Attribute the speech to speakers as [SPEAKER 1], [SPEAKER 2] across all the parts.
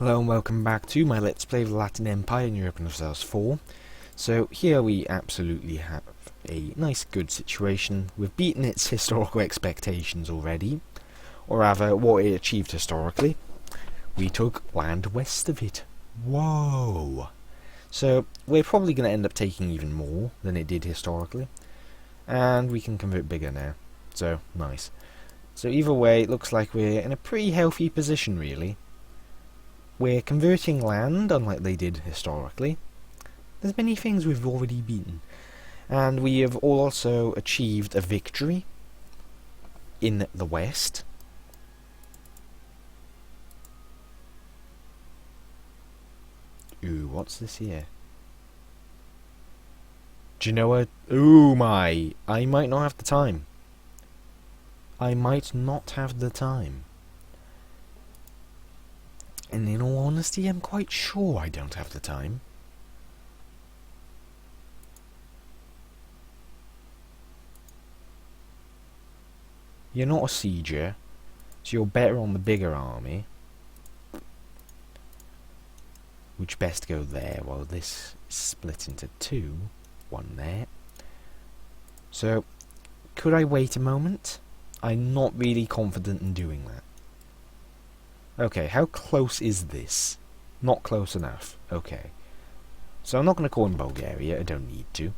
[SPEAKER 1] Hello and welcome back to my Let's Play of the Latin Empire in Europe and Ourselves 4. So here we absolutely have a nice good situation. We've beaten its historical expectations already, or rather what it achieved historically. We took land west of it. Whoa! So we're probably going to end up taking even more than it did historically, and we can convert bigger now. So nice. So either way, it looks like we're in a pretty healthy position really. We're converting land, unlike they did historically. There's many things we've already beaten. And we have also achieved a victory in the west. Ooh, what's this here? Genoa. Ooh my! I might not have the time. I might not have the time. And in all honesty, I'm quite sure I don't have the time. You're not a sieger, so you're better on the bigger army. Which best go there, while this is split into two. One there. So, could I wait a moment? I'm not really confident in doing that. Okay, how close is this? Not close enough. Okay. So I'm not going to call in Bulgaria, I don't need to.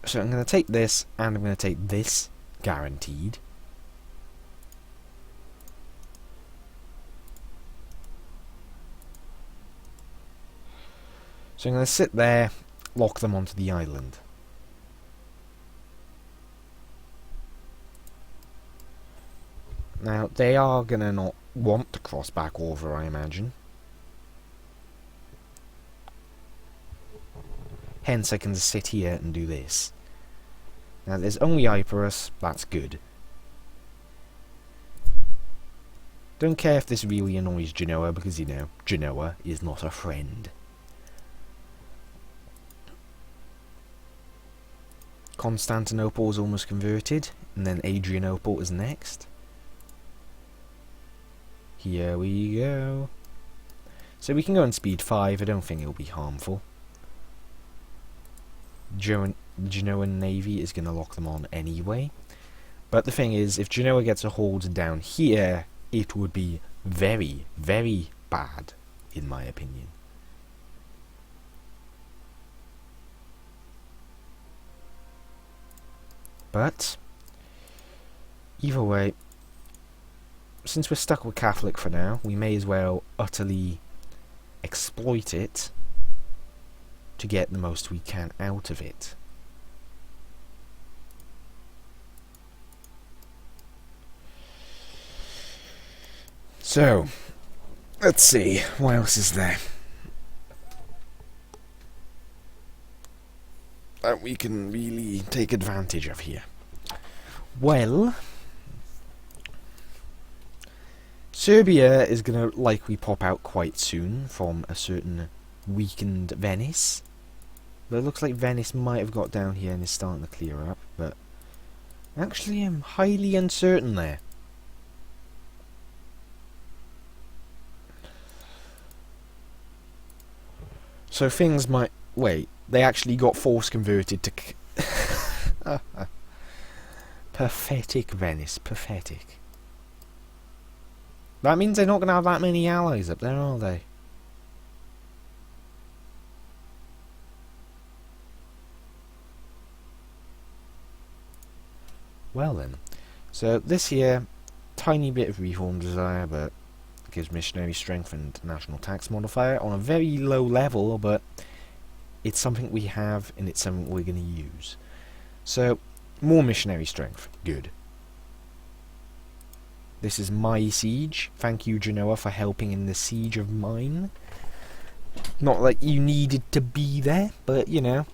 [SPEAKER 1] So I'm going to take this, and I'm going to take this, guaranteed. So I'm going to sit there, lock them onto the island. Now, they are going to not want to cross back over, I imagine. Hence, I can sit here and do this. Now, there's only Epirus, that's good. Don't care if this really annoys Genoa, because, you know, Genoa is not a friend. Constantinople is almost converted, and then Adrianople is next. Here we go. So we can go on speed 5, I don't think it'll be harmful. Genoan Navy is going to lock them on anyway. But the thing is, if Genoa gets a hold down here, it would be very, very bad, in my opinion. But, either way, since we're stuck with Catholic for now, we may as well utterly exploit it to get the most we can out of it. So, let's see, what else is there that we can really take advantage of here? Well, Serbia is going to likely pop out quite soon from a certain weakened Venice. But it looks like Venice might have got down here and is starting to clear up. But actually I'm highly uncertain there. So things might... Wait, they actually got force converted to... Pathetic Venice, pathetic. That means they're not going to have that many allies up there, are they? Well then. So this here, tiny bit of reform desire, but gives missionary strength and national tax modifier on a very low level, but it's something we have and it's something we're going to use. So, more missionary strength. Good. This is my siege. Thank you, Genoa, for helping in the siege of mine. Not like you needed to be there, but, you know,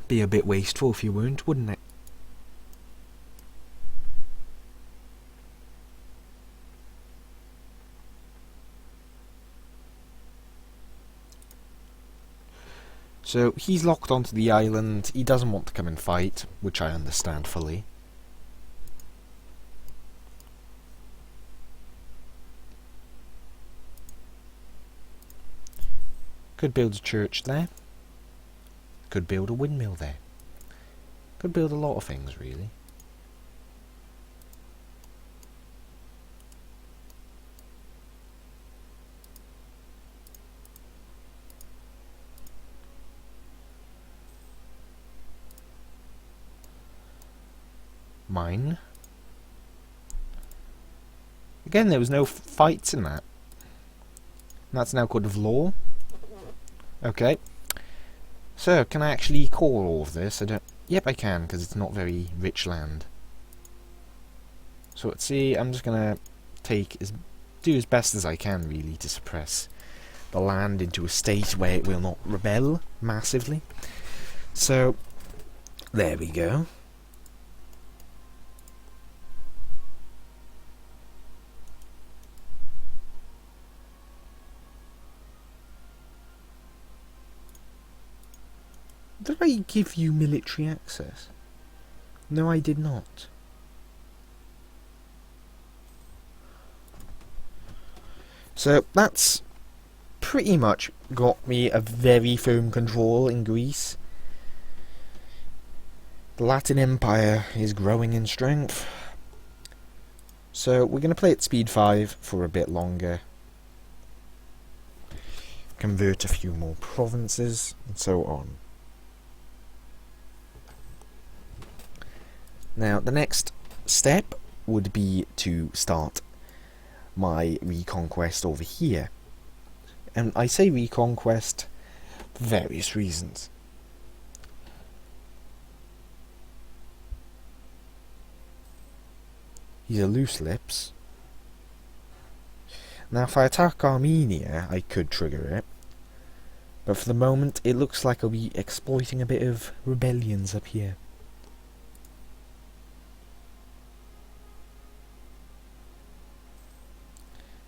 [SPEAKER 1] be a bit wasteful if you weren't, wouldn't it? So, he's locked onto the island. He doesn't want to come and fight, which I understand fully. Could build a church there. Could build a windmill there. Could build a lot of things, really. Mine. Again, there was no fights in that. And that's now code of law. Okay. So, can I actually call all of this? I don't... Yep, I can, because it's not very rich land. So let's see, I'm just gonna do as best as I can, really, to suppress the land into a state where it will not rebel massively. So, there we go. Did I give you military access? No, I did not. So that's pretty much got me a very firm control in Greece. The Latin Empire is growing in strength. So we're going to play at speed 5 for a bit longer. Convert a few more provinces and so on. Now, the next step would be to start my reconquest over here. And I say reconquest for various reasons. These are loose lips. Now, if I attack Armenia, I could trigger it. But for the moment, it looks like I'll be exploiting a bit of rebellions up here.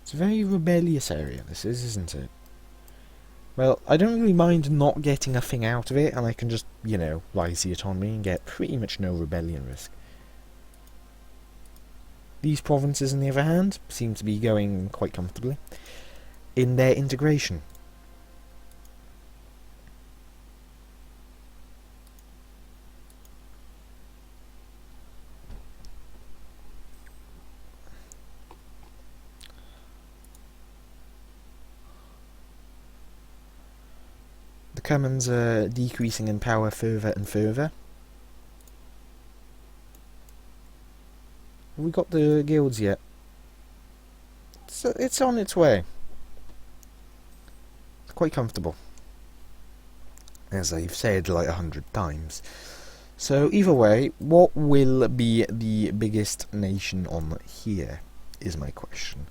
[SPEAKER 1] It's a very rebellious area, this is, isn't it? Well, I don't really mind not getting a thing out of it, and I can just, you know, rise the autonomy and get pretty much no rebellion risk. These provinces, on the other hand, seem to be going quite comfortably in their integration. The Commons are decreasing in power further and further. Have we got the guilds yet? It's on its way. It's quite comfortable, as I've said like 100 times. So either way, what will be the biggest nation on here, is my question.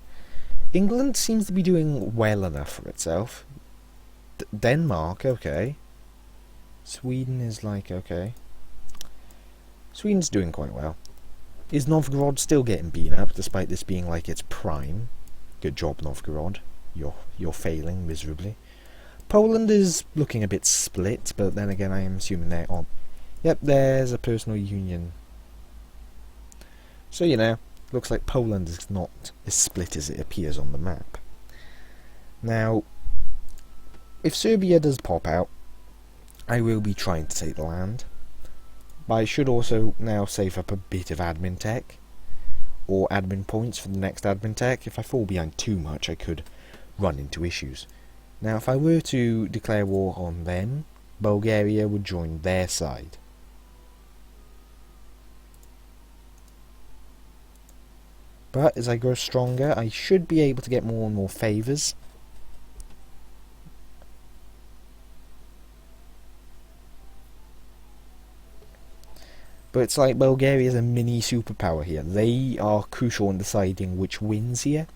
[SPEAKER 1] England seems to be doing well enough for itself. Denmark, okay. Sweden is like, okay. Sweden's doing quite well. Is Novgorod still getting beaten up, despite this being like its prime? Good job, Novgorod. You're failing miserably. Poland is looking a bit split, but then again I am assuming they're on. Yep, there's a personal union. So, you know, looks like Poland is not as split as it appears on the map. Now, if Serbia does pop out, I will be trying to take the land. But I should also now save up a bit of admin tech, or admin points for the next admin tech. If I fall behind too much, I could run into issues. Now, if I were to declare war on them, Bulgaria would join their side. But as I grow stronger, I should be able to get more and more favours. But it's like Bulgaria is a mini superpower here. They are crucial in deciding which wins here.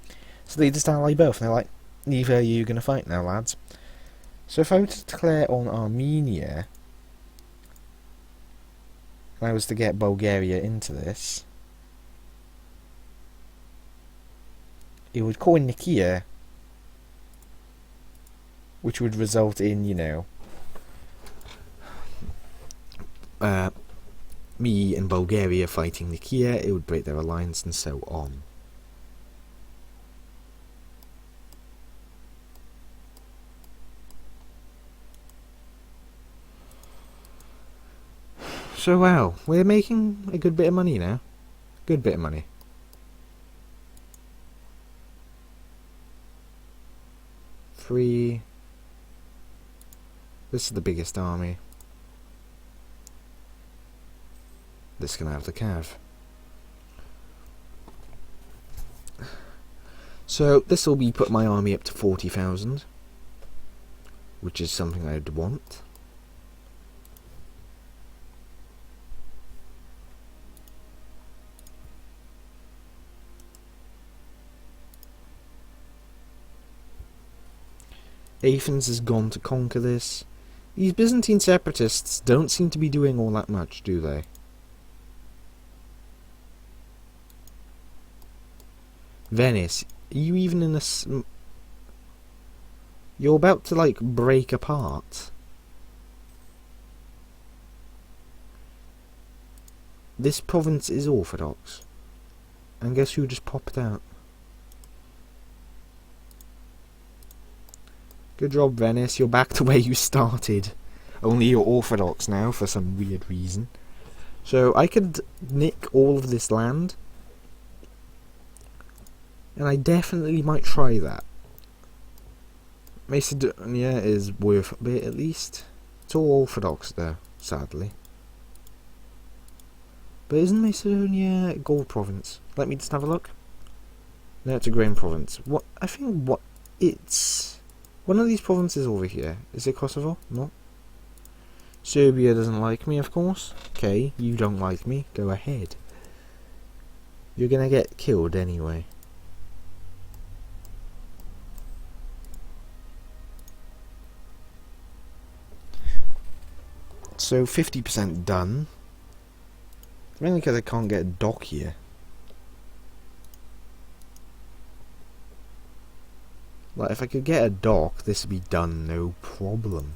[SPEAKER 1] So they just ally both, and they're like, neither are you going to fight now, lads. So if I were to declare on Armenia, and I was to get Bulgaria into this, it would coin Nicaea, which would result in, you know, me and Bulgaria fighting Nicaea. It would break their alliance and so on. So wow, we're making a good bit of money now. Good bit of money. Three. This is the biggest army. This can have the cav. So this will be put my army up to 40,000, which is something I'd want. Athens has gone to conquer this. These Byzantine separatists don't seem to be doing all that much, do they? Venice, are you even in a... You're about to, like, break apart. This province is Orthodox. And guess who just popped out? Good job, Venice. You're back to where you started. Only you're Orthodox now for some weird reason. So I could nick all of this land. And I definitely might try that. Macedonia is worth a bit at least. It's all Orthodox there, sadly. But isn't Macedonia a gold province? Let me just have a look. No, it's a grain province. What? I think what it's... One of these provinces over here. Is it Kosovo? No. Serbia doesn't like me, of course. Okay, you don't like me. Go ahead. You're gonna get killed anyway. So 50% done. Mainly because I can't get a dock here. Like, if I could get a dock, this would be done, no problem.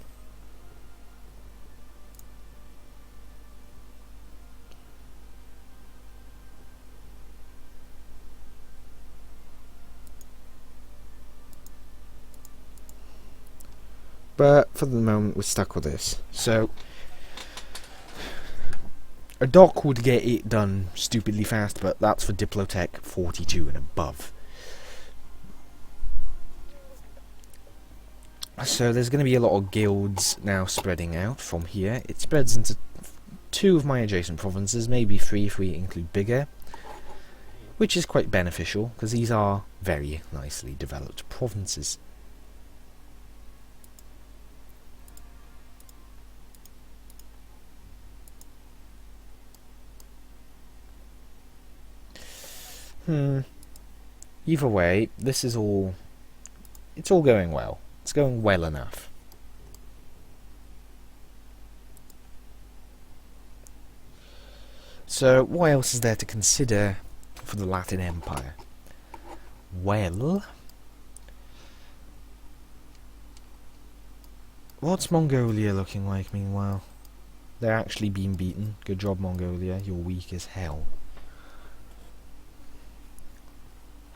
[SPEAKER 1] But, for the moment, we're stuck with this. So, a dock would get it done stupidly fast, but that's for Diplotech 42 and above. So there's going to be a lot of guilds now spreading out from here. It spreads into 2 of my adjacent provinces, maybe 3 if we include bigger, which is quite beneficial because these are very nicely developed provinces. Either way, this is all... It's all going well. It's going well enough. So, what else is there to consider for the Latin Empire? Well... What's Mongolia looking like, meanwhile? They're actually being beaten. Good job, Mongolia. You're weak as hell.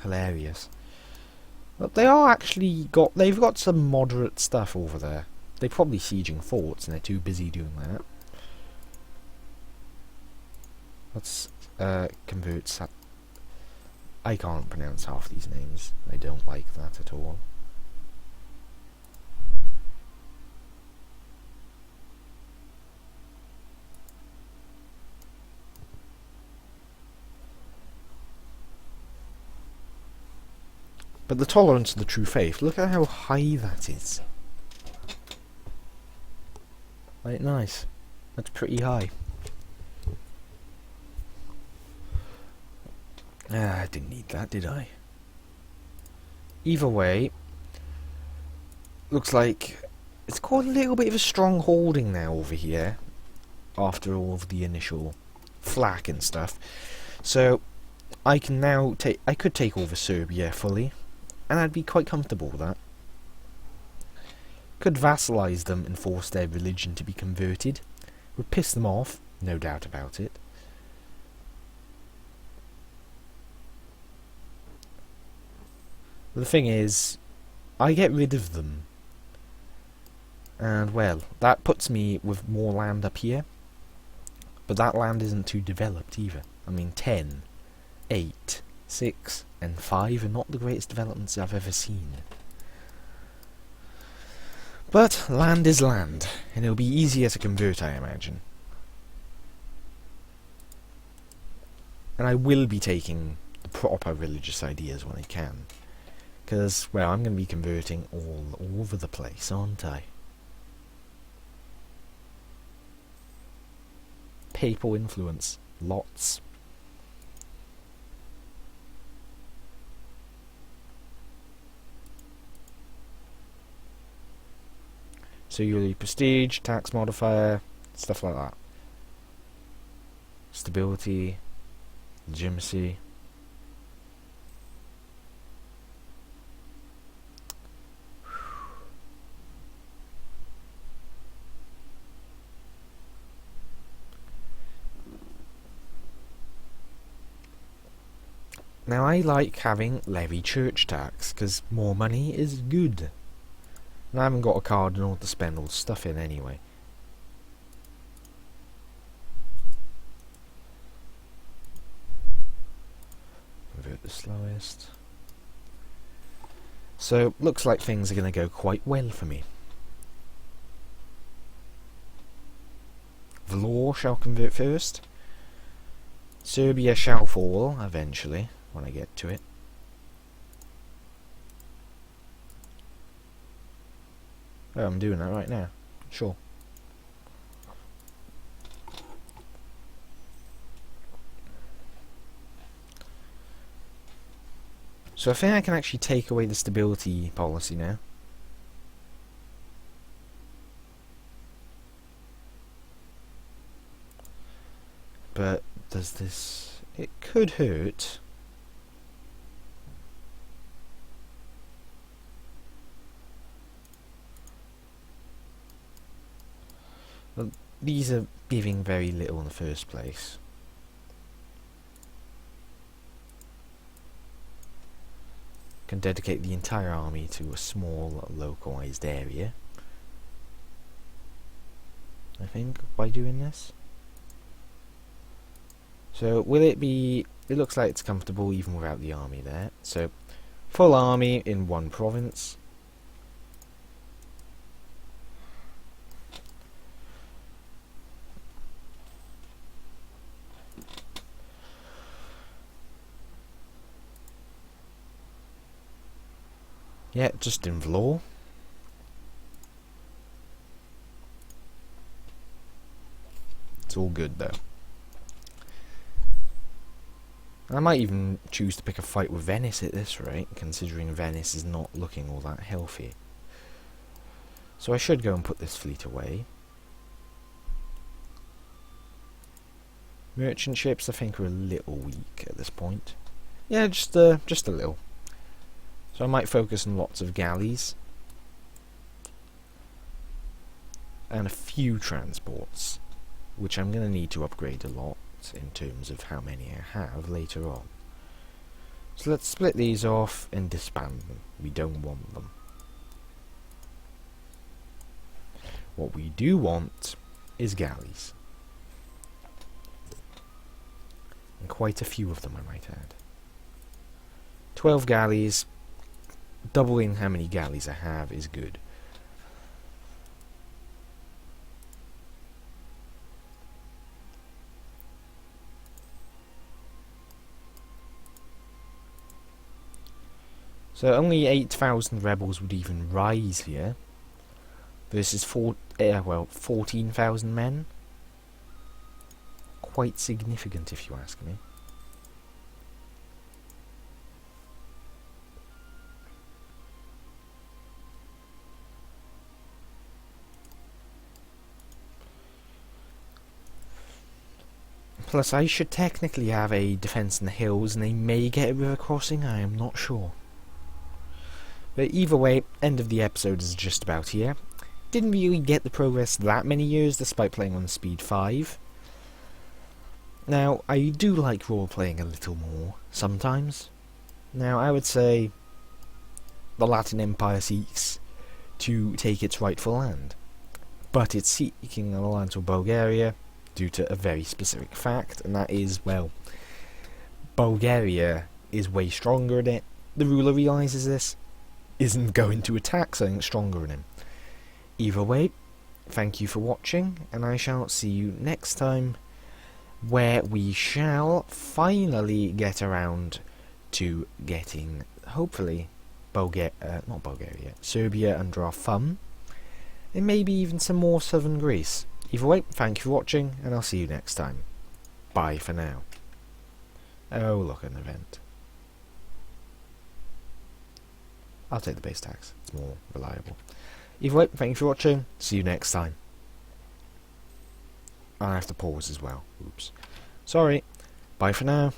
[SPEAKER 1] Hilarious. But they are actually they've got some moderate stuff over there. They're probably sieging forts and they're too busy doing that. Let's convert I can't pronounce half these names. I don't like that at all. But the tolerance of the true faith, look at how high that is. Like, nice. That's pretty high. I didn't need that, did I? Either way, looks like it's got a little bit of a strong holding now over here, after all of the initial flak and stuff. So, I can now I could take over Serbia fully. And I'd be quite comfortable with that. Could vassalize them and force their religion to be converted. Would piss them off, no doubt about it. But the thing is, I get rid of them. And well, that puts me with more land up here. But that land isn't too developed either. I mean, 10, 8, 6, and 5 are not the greatest developments I've ever seen. But land is land, and it'll be easier to convert, I imagine. And I will be taking the proper religious ideas when I can. Because, well, I'm going to be converting all over the place, aren't I? Papal influence. Lots. So you'll need prestige, tax modifier, stuff like that. Stability, legitimacy. Now I like having levy church tax, because more money is good. And I haven't got a cardinal to spend all the stuff in anyway. Convert the slowest. So, looks like things are going to go quite well for me. Vlor shall convert first. Serbia shall fall eventually, when I get to it. Oh, I'm doing that right now. Sure. So I think I can actually take away the stability policy now. But does this... It could hurt. Well, these are giving very little in the first place. Can dedicate the entire army to a small localized area, I think, by doing this. So will it be... It looks like it's comfortable even without the army there. So full army in one province. Yeah, just in Vlor. It's all good though. I might even choose to pick a fight with Venice at this rate, considering Venice is not looking all that healthy. So I should go and put this fleet away. Merchant ships I think are a little weak at this point. Yeah, just a little. So I might focus on lots of galleys. And a few transports, which I'm going to need to upgrade a lot in terms of how many I have later on. So let's split these off and disband them. We don't want them. What we do want is galleys. And quite a few of them, I might add. 12 galleys. Doubling how many galleys I have is good. So only 8,000 rebels would even rise here. Versus 14,000 men. Quite significant if you ask me. Plus I should technically have a defense in the hills and they may get a river crossing, I am not sure. But either way, end of the episode is just about here. Didn't really get the progress that many years despite playing on speed 5. Now, I do like role-playing a little more, sometimes. Now, I would say the Latin Empire seeks to take its rightful land. But it's seeking a alliance with Bulgaria, due to a very specific fact, and that is, well, Bulgaria is way stronger in it. The ruler realises this, isn't going to attack something stronger than him. Either way, thank you for watching, and I shall see you next time, where we shall finally get around to getting, hopefully, Serbia under our thumb, and maybe even some more southern Greece. Either way, thank you for watching, and I'll see you next time. Bye for now. Oh, look, an event. I'll take the base tax, it's more reliable. Either way, thank you for watching, see you next time. I have to pause as well, oops. Sorry, bye for now.